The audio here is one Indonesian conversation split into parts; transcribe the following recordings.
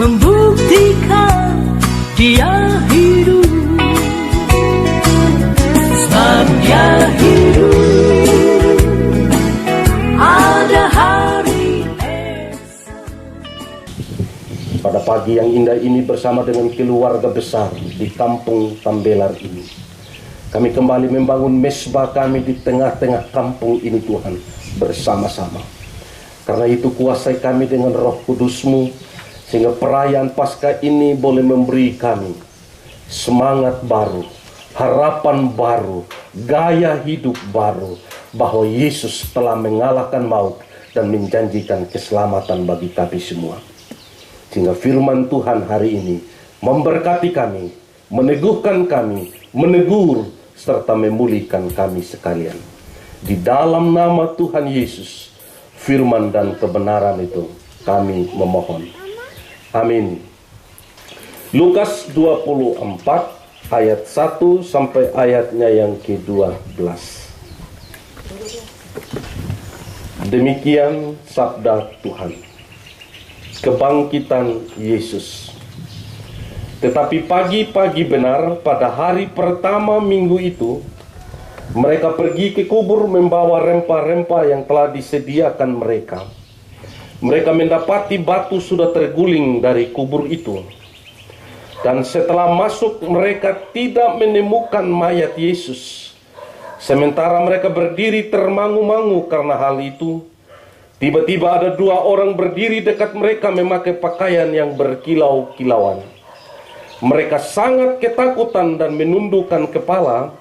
membuktikan Dia hidup. Sebab Dia hidup, ada hari esok. Pada pagi yang indah ini bersama dengan keluarga besar di kampung Tambelar ini, kami kembali membangun mesbah kami di tengah-tengah kampung ini Tuhan, bersama-sama. Karena itu kuasai kami dengan Roh Kudus-Mu, sehingga perayaan Paskah ini boleh memberi kami semangat baru, harapan baru, gaya hidup baru, bahwa Yesus telah mengalahkan maut dan menjanjikan keselamatan bagi kami semua. Sehingga firman Tuhan hari ini memberkati kami, meneguhkan kami, menegur, serta memulihkan kami sekalian. Di dalam nama Tuhan Yesus, firman dan kebenaran itu kami memohon. Amin. Lukas 24 ayat 1 sampai ayatnya yang ke-12. Demikian sabda Tuhan. Kebangkitan Yesus. Tetapi pagi-pagi benar pada hari pertama minggu itu, mereka pergi ke kubur membawa rempah-rempah yang telah disediakan mereka. Mereka mendapati batu sudah terguling dari kubur itu. Dan setelah masuk mereka tidak menemukan mayat Yesus. Sementara mereka berdiri termangu-mangu karena hal itu, tiba-tiba ada dua orang berdiri dekat mereka memakai pakaian yang berkilau-kilauan. Mereka sangat ketakutan dan menundukkan kepala.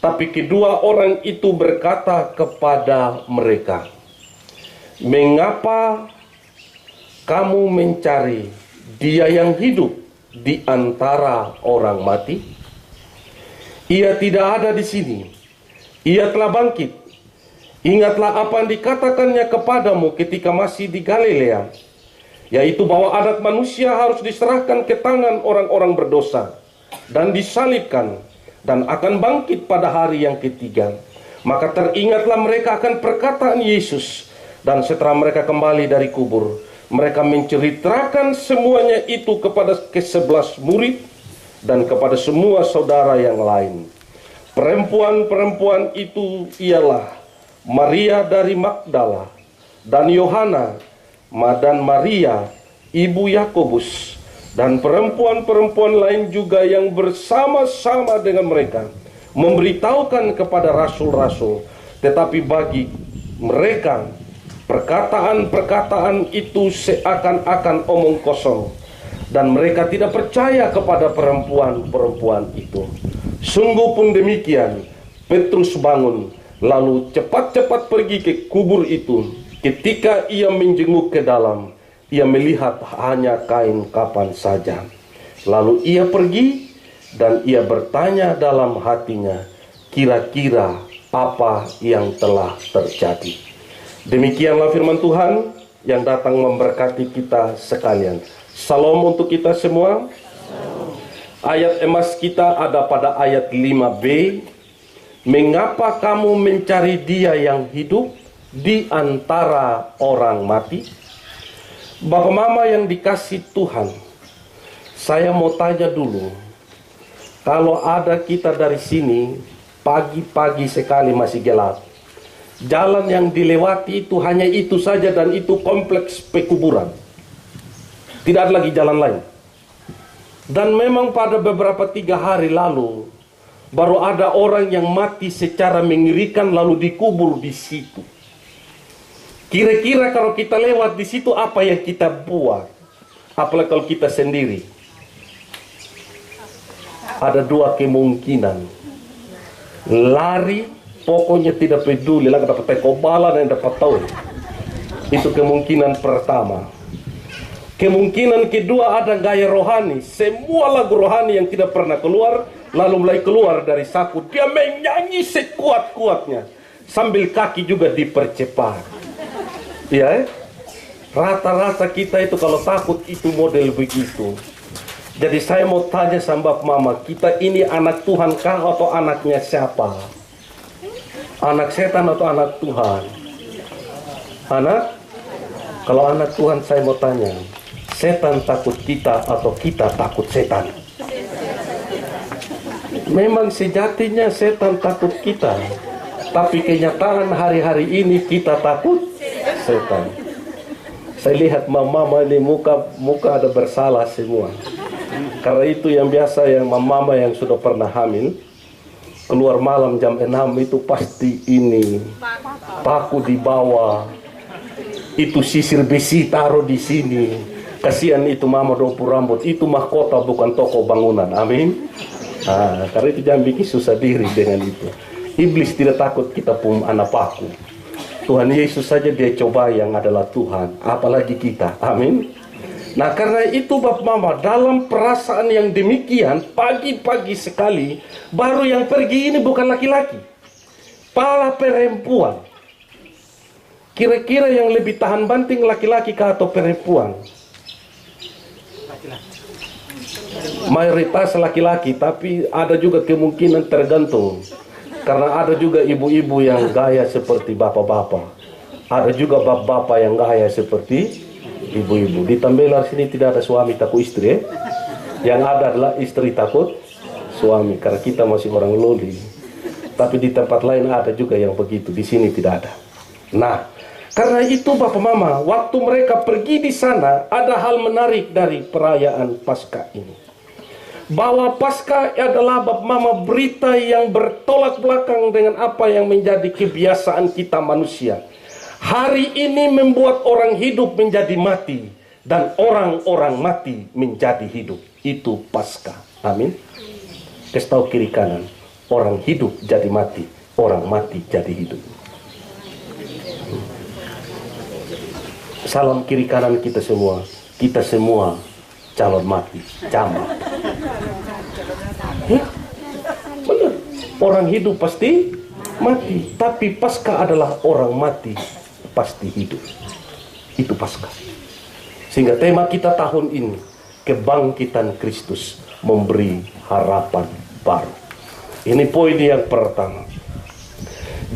Tapi kedua orang itu berkata kepada mereka, "Mengapa kamu mencari Dia yang hidup di antara orang mati? Ia tidak ada di sini. Ia telah bangkit. Ingatlah apa yang dikatakannya kepadamu ketika masih di Galilea, yaitu bahwa anak manusia harus diserahkan ke tangan orang-orang berdosa dan disalibkan, dan akan bangkit pada hari yang ketiga." Maka teringatlah mereka akan perkataan Yesus. Dan setelah mereka kembali dari kubur, mereka menceritakan semuanya itu kepada ke-11 murid dan kepada semua saudara yang lain. Perempuan-perempuan itu ialah Maria dari Magdala, dan Yohana, dan Maria ibu Yakobus, dan perempuan-perempuan lain juga yang bersama-sama dengan mereka memberitahukan kepada rasul-rasul. Tetapi bagi mereka perkataan-perkataan itu seakan-akan omong kosong, dan mereka tidak percaya kepada perempuan-perempuan itu. Sungguh pun demikian, Petrus bangun, lalu cepat-cepat pergi ke kubur itu. Ketika ia menjenguk ke dalam, ia melihat hanya kain kapan saja. Lalu ia pergi dan ia bertanya dalam hatinya, kira-kira apa yang telah terjadi. Demikianlah firman Tuhan yang datang memberkati kita sekalian. Salam untuk kita semua. Ayat emas kita ada pada ayat 5b. Mengapa kamu mencari Dia yang hidup di antara orang mati? Bapak Mama yang dikasih Tuhan, saya mau tanya dulu, kalau ada kita dari sini, pagi-pagi sekali masih gelap, jalan yang dilewati itu hanya itu saja, dan itu kompleks pekuburan, tidak ada lagi jalan lain. Dan memang pada beberapa 3 hari lalu, baru ada orang yang mati secara mengerikan lalu dikubur di situ. Kira-kira kalau kita lewat di situ apa yang kita buat? Apalagi kalau kita sendiri. Ada 2 kemungkinan. Lari, pokoknya tidak peduli, lah dapat tekobalan dan dapat tahu. Itu kemungkinan pertama. Kemungkinan kedua, ada gaya rohani. Semua lagu rohani yang tidak pernah keluar, lalu mulai keluar dari saku. Dia menyanyi sekuat-kuatnya, sambil kaki juga dipercepat. Ya, rata-rata kita itu kalau takut itu model begitu. Jadi saya mau tanya sama Mama, kita ini anak Tuhan kah atau anaknya siapa? Anak setan atau anak Tuhan? Anak? Kalau anak Tuhan saya mau tanya, setan takut kita atau kita takut setan? Memang sejatinya setan takut kita, tapi kenyataan hari-hari ini kita takut setan. Saya lihat mama ini muka ada bersalah semua. Karena itu yang biasa yang mama yang sudah pernah hamil keluar malam jam 6 itu pasti ini paku di bawah, itu sisir besi taruh di sini. Kasihan itu mama dompu rambut, itu mahkota bukan toko bangunan. Amin. Karena itu jangan bikin susah diri dengan itu. Iblis tidak takut kita pun anak paku. Tuhan Yesus saja dia coba yang adalah Tuhan, apalagi kita. Amin. Nah karena itu Bapak Mama, dalam perasaan yang demikian, pagi-pagi sekali, baru yang pergi ini bukan laki-laki, para perempuan. Kira-kira yang lebih tahan banting laki-laki kah atau perempuan? Mayoritas laki-laki, tapi ada juga kemungkinan tergantung. Karena ada juga ibu-ibu yang gaya seperti bapak-bapak. Ada juga bapak-bapak yang gaya seperti ibu-ibu. Di Tambelar sini tidak ada suami takut istri. Yang ada adalah istri takut suami. Karena kita masih orang loli. Tapi di tempat lain ada juga yang begitu. Di sini tidak ada. Nah, karena itu Bapak Mama, waktu mereka pergi di sana, ada hal menarik dari perayaan Paskah ini. Bahwa Paskah adalah Bapak Mama berita yang bertolak belakang dengan apa yang menjadi kebiasaan kita manusia. Hari ini membuat orang hidup menjadi mati dan orang-orang mati menjadi hidup. Itu Paskah. Amin. Kasih tahu kiri kanan, orang hidup jadi mati, orang mati jadi hidup. Salam kiri kanan kita semua calon mati, camat. Benar. Orang hidup pasti mati, tapi Paskah adalah orang mati pasti hidup. Itu Paskah. Sehingga tema kita tahun ini, kebangkitan Kristus memberi harapan baru. Ini poin yang pertama.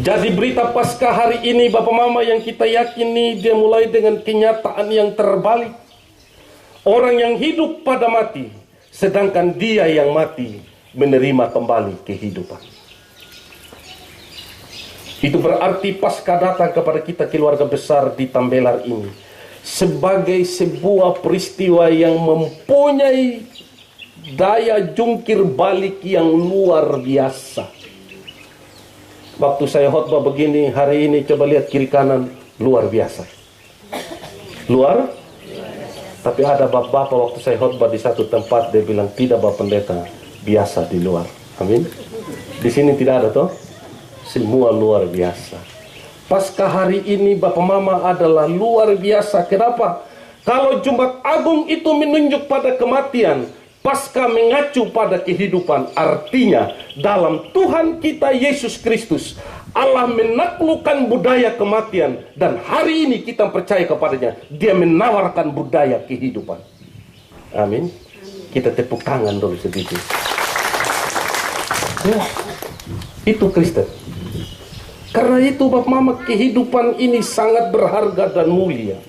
Jadi berita Paskah hari ini Bapak Mama yang kita yakini dia mulai dengan kenyataan yang terbalik. Orang yang hidup pada mati, sedangkan dia yang mati menerima kembali kehidupan. Itu berarti Paskah datang kepada kita keluarga besar di Tambelar ini sebagai sebuah peristiwa yang mempunyai daya jungkir balik yang luar biasa. Waktu saya khotbah begini hari ini, coba lihat kiri kanan, luar biasa. Luar. Tapi ada bapak-bapak waktu saya khotbah di satu tempat, dia bilang, tidak Bapak Pendeta, biasa di luar. Amin. Di sini tidak ada toh? Semua luar biasa. Paskah hari ini Bapak Mama adalah luar biasa. Kenapa? Kalau Jumat Agung itu menunjuk pada kematian, Paskah mengacu pada kehidupan. Artinya dalam Tuhan kita Yesus Kristus, Allah menaklukkan budaya kematian, dan hari ini kita percaya kepadanya. Dia menawarkan budaya kehidupan. Amin. Kita tepuk tangan dulu sedikit. Ya, itu Kristen. Karena itu Bapak Mama, kehidupan ini sangat berharga dan mulia.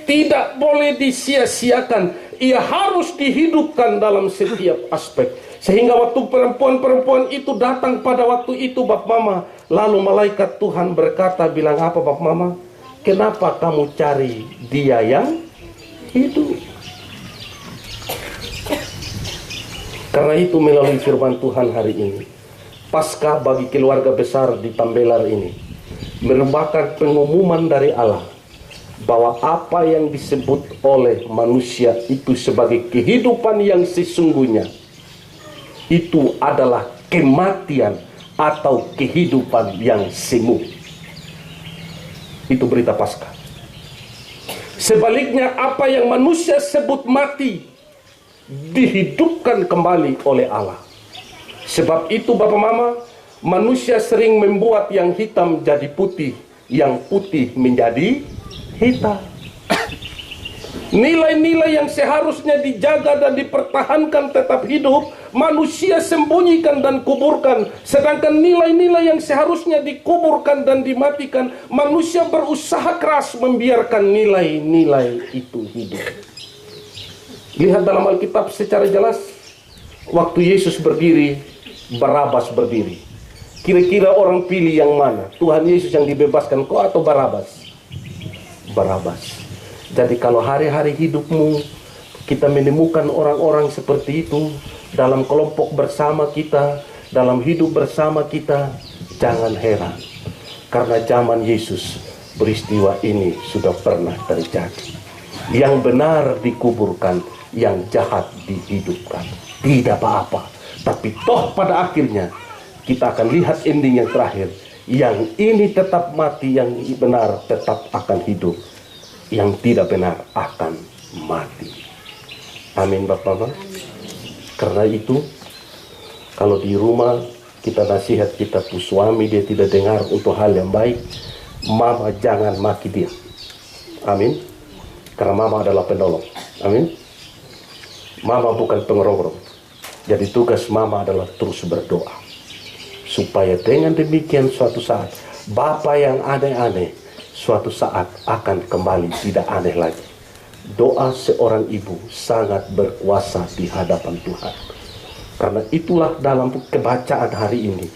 Tidak boleh disia-siakan. Ia harus dihidupkan dalam setiap aspek. Sehingga waktu perempuan-perempuan itu datang pada waktu itu Bapak Mama, lalu malaikat Tuhan berkata, bilang apa Bapak Mama? Kenapa kamu cari dia yang hidup? Karena itu melalui firman Tuhan hari ini, Paskah bagi keluarga besar di Tambelar ini merupakan pengumuman dari Allah bahwa apa yang disebut oleh manusia itu sebagai kehidupan yang sesungguhnya itu adalah kematian atau kehidupan yang semu. Itu berita Paskah. Sebaliknya apa yang manusia sebut mati dihidupkan kembali oleh Allah. Sebab itu Bapak Mama, manusia sering membuat yang hitam jadi putih, yang putih menjadi hitam. Nilai-nilai yang seharusnya dijaga dan dipertahankan tetap hidup, manusia sembunyikan dan kuburkan. Sedangkan nilai-nilai yang seharusnya dikuburkan dan dimatikan, manusia berusaha keras membiarkan nilai-nilai itu hidup. Lihat dalam Alkitab secara jelas, waktu Yesus berdiri, Barabas berdiri. Kira-kira orang pilih yang mana? Tuhan Yesus yang dibebaskan kau atau Barabas? Barabas. Jadi kalau hari-hari hidupmu kita menemukan orang-orang seperti itu dalam kelompok bersama kita, dalam hidup bersama kita, jangan heran. Karena zaman Yesus peristiwa ini sudah pernah terjadi. Yang benar dikuburkan, yang jahat dihidupkan. Tidak apa-apa. Tapi toh pada akhirnya kita akan lihat ending yang terakhir. Yang ini tetap mati, yang benar tetap akan hidup. Yang tidak benar akan mati. Amin Bapak-Bapak. Karena itu, kalau di rumah kita nasihat kita tuh suami dia tidak dengar untuk hal yang baik, mama jangan maki dia. Amin. Karena mama adalah penolong. Amin. Mama bukan pengerongrong. Jadi tugas mama adalah terus berdoa. Supaya dengan demikian suatu saat, Bapa yang aneh-aneh suatu saat akan kembali tidak aneh lagi. Doa seorang ibu sangat berkuasa di hadapan Tuhan. Karena itulah dalam kebacaan hari ini,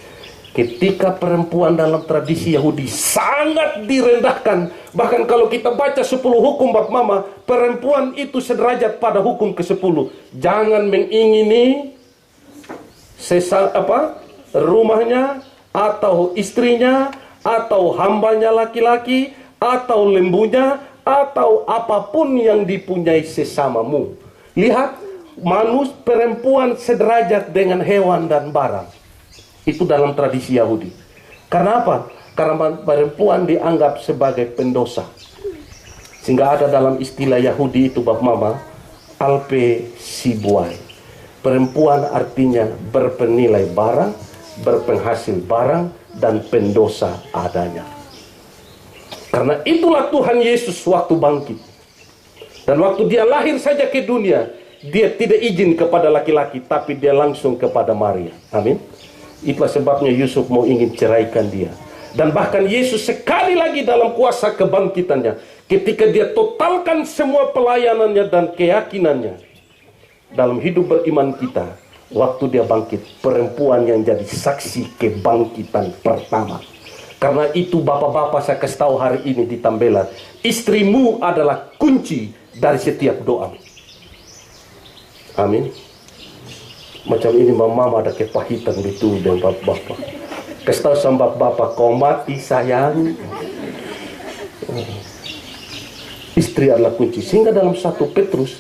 ketika perempuan dalam tradisi Yahudi sangat direndahkan. Bahkan kalau kita baca 10 hukum bab mama, perempuan itu sederajat pada hukum ke-10. Jangan mengingini rumahnya, atau istrinya, atau hambanya laki-laki, atau lembunya, atau apapun yang dipunyai sesamamu. Lihat, perempuan sederajat dengan hewan dan barang. Itu dalam tradisi Yahudi. Karena apa? Karena perempuan dianggap sebagai pendosa. Sehingga ada dalam istilah Yahudi itu bab mama, alpe sibuai. Perempuan artinya berpenilai barang, berpenghasil barang, dan pendosa adanya. Karena itulah Tuhan Yesus waktu bangkit. Dan waktu dia lahir saja ke dunia, dia tidak izin kepada laki-laki, tapi dia langsung kepada Maria. Amin. Itulah sebabnya Yusuf mau ingin ceraikan dia. Dan bahkan Yesus sekali lagi dalam kuasa kebangkitannya, ketika dia totalkan semua pelayanannya dan keyakinannya dalam hidup beriman kita, waktu dia bangkit, perempuan yang jadi saksi kebangkitan pertama. Karena itu bapak-bapak saya kasih tahu hari ini di Tambela, istrimu adalah kunci dari setiap doa. Amin. Macam ini mama ada kepahitan betul dengan bapak-bapak. Kasih tahu sama bapak-bapak, kau mati sayang. Istri adalah kunci. Sehingga dalam 1 Petrus,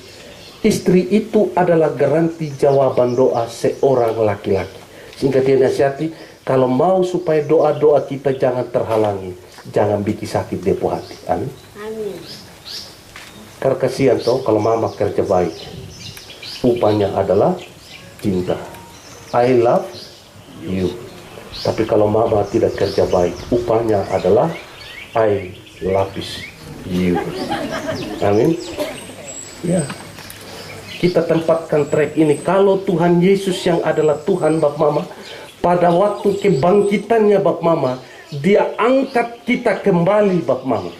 istri itu adalah garansi jawaban doa seorang laki-laki. Sehingga dia nasihati, kalau mau supaya doa-doa kita jangan terhalangi, jangan bikin sakit depo hati. Amin. Amin. Karena kasihan toh kalau mama kerja baik, upahnya adalah cinta. I love you. Tapi kalau mama tidak kerja baik, upahnya adalah I love you. Amin. Ya. Kita tempatkan track ini. Kalau Tuhan Yesus yang adalah Tuhan bab mama, pada waktu kebangkitannya bab mama, dia angkat kita kembali bab mama.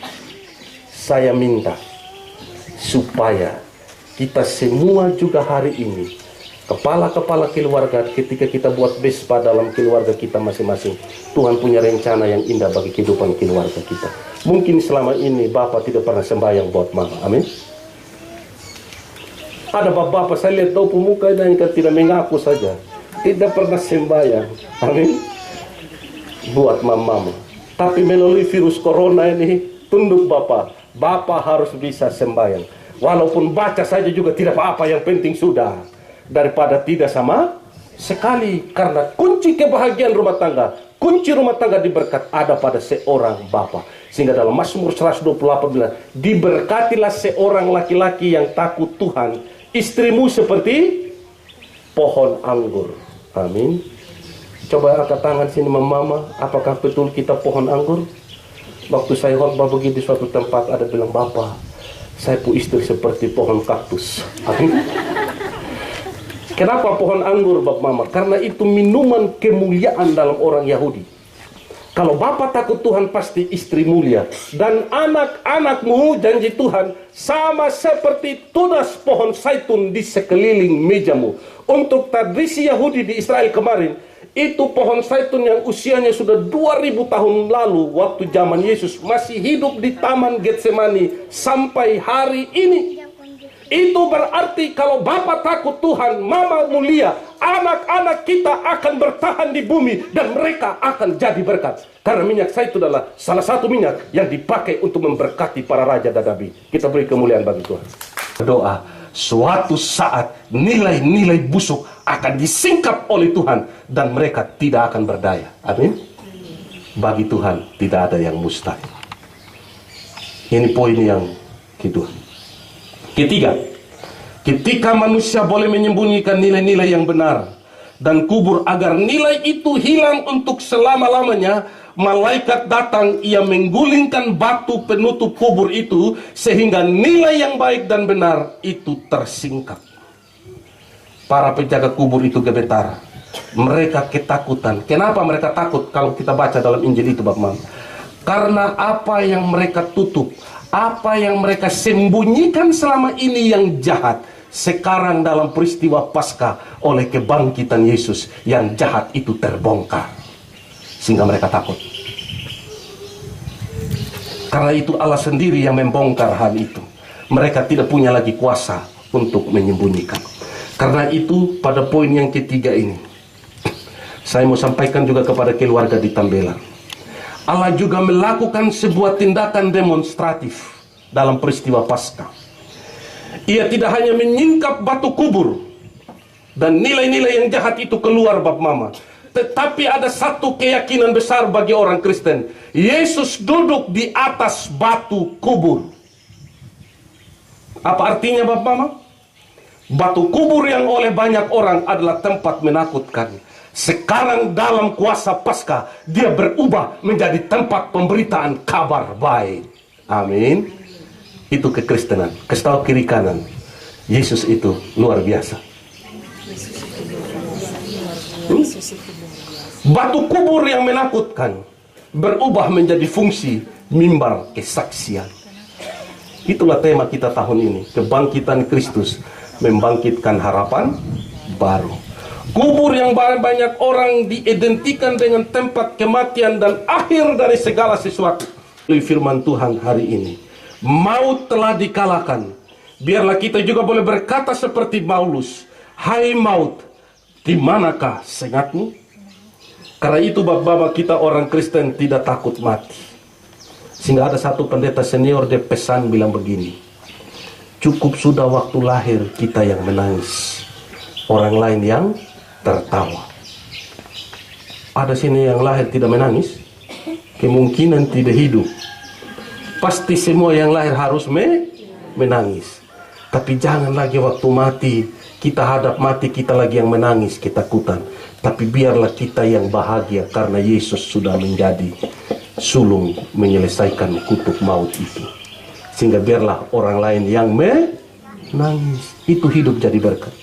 Saya minta supaya kita semua juga hari ini, kepala-kepala keluarga, ketika kita buat bespa dalam keluarga kita masing-masing, Tuhan punya rencana yang indah bagi kehidupan keluarga kita. Mungkin selama ini Bapak tidak pernah sembahyang buat mama. Amin. Ada bapak-bapak saya lihat tahu pemuka dan tidak mengaku saja, tidak pernah sembahyang. Amin. Buat mama. Tapi melalui virus corona ini, tunduk bapak harus bisa sembahyang. Walaupun baca saja juga tidak apa-apa, yang penting sudah. Daripada tidak sama sekali. Karena kunci kebahagiaan rumah tangga, kunci rumah tangga diberkat ada pada seorang bapak. Sehingga dalam Mazmur 128 bilang, diberkatilah seorang laki-laki yang takut Tuhan, istrimu seperti pohon anggur. Amin. Coba angkat tangan sini mama, apakah betul kita pohon anggur? Waktu saya khotbah begitu di suatu tempat, ada bilang, Bapak, saya pu istri seperti pohon kaktus. Amin. Kenapa pohon anggur bab mama? Karena itu minuman kemuliaan dalam orang Yahudi. Kalau Bapa takut Tuhan, pasti istri mulia. Dan anak-anakmu, janji Tuhan, sama seperti tunas pohon zaitun di sekeliling mejamu. Untuk tradisi Yahudi di Israel kemarin, itu pohon zaitun yang usianya sudah 2000 tahun lalu, waktu zaman Yesus, masih hidup di Taman Getsemani sampai hari ini. Itu berarti kalau Bapa takut Tuhan, Mama mulia, anak-anak kita akan bertahan di bumi dan mereka akan jadi berkat. Karena minyak zaitun adalah salah satu minyak yang dipakai untuk memberkati para raja dan nabi. Kita beri kemuliaan bagi Tuhan. Doa, suatu saat nilai-nilai busuk akan disingkap oleh Tuhan dan mereka tidak akan berdaya. Amin. Bagi Tuhan tidak ada yang mustahil. Ini poin yang kedua. Ketiga, ketika manusia boleh menyembunyikan nilai-nilai yang benar dan kubur agar nilai itu hilang untuk selama-lamanya, malaikat datang, ia menggulingkan batu penutup kubur itu sehingga nilai yang baik dan benar itu tersingkap. Para penjaga kubur itu gemetar. Mereka ketakutan. Kenapa mereka takut? Kalau kita baca dalam Injil itu, Bapak, karena apa yang mereka tutup, apa yang mereka sembunyikan selama ini yang jahat, sekarang dalam peristiwa Paskah oleh kebangkitan Yesus, yang jahat itu terbongkar. Sehingga mereka takut. Karena itu Allah sendiri yang membongkar hal itu. Mereka tidak punya lagi kuasa untuk menyembunyikan. Karena itu pada poin yang ketiga ini, saya mau sampaikan juga kepada keluarga di Tambelan. Allah juga melakukan sebuah tindakan demonstratif dalam peristiwa Paskah. Ia tidak hanya menyingkap batu kubur dan nilai-nilai yang jahat itu keluar, Bapak Mama, tetapi ada satu keyakinan besar bagi orang Kristen. Yesus duduk di atas batu kubur. Apa artinya, Bapak Mama? Batu kubur yang oleh banyak orang adalah tempat menakutkan. Sekarang dalam kuasa Paskah, dia berubah menjadi tempat pemberitaan kabar baik. Amin. Itu kekristenan. Kasih tahu kiri kanan, Yesus itu luar biasa. Batu kubur yang menakutkan berubah menjadi fungsi mimbar kesaksian. Itulah tema kita tahun ini. Kebangkitan Kristus membangkitkan harapan baru. Kubur yang banyak orang diidentikan dengan tempat kematian dan akhir dari segala sesuatu. Firman Tuhan hari ini, maut telah dikalahkan. Biarlah kita juga boleh berkata seperti Paulus, hai maut, di manakah sengatmu? Karena itu bapak-bapak kita orang Kristen tidak takut mati. Sehingga ada satu pendeta senior, dia pesan bilang begini, cukup sudah waktu lahir kita yang menangis, orang lain yang tertawa. Ada sini yang lahir tidak menangis, kemungkinan tidak hidup. Pasti semua yang lahir harus menangis. Tapi jangan lagi waktu mati, kita hadap mati, kita lagi yang menangis, ketakutan. Tapi biarlah kita yang bahagia karena Yesus sudah menjadi sulung menyelesaikan kutuk maut itu. Sehingga biarlah orang lain yang menangis. Itu hidup jadi berkat.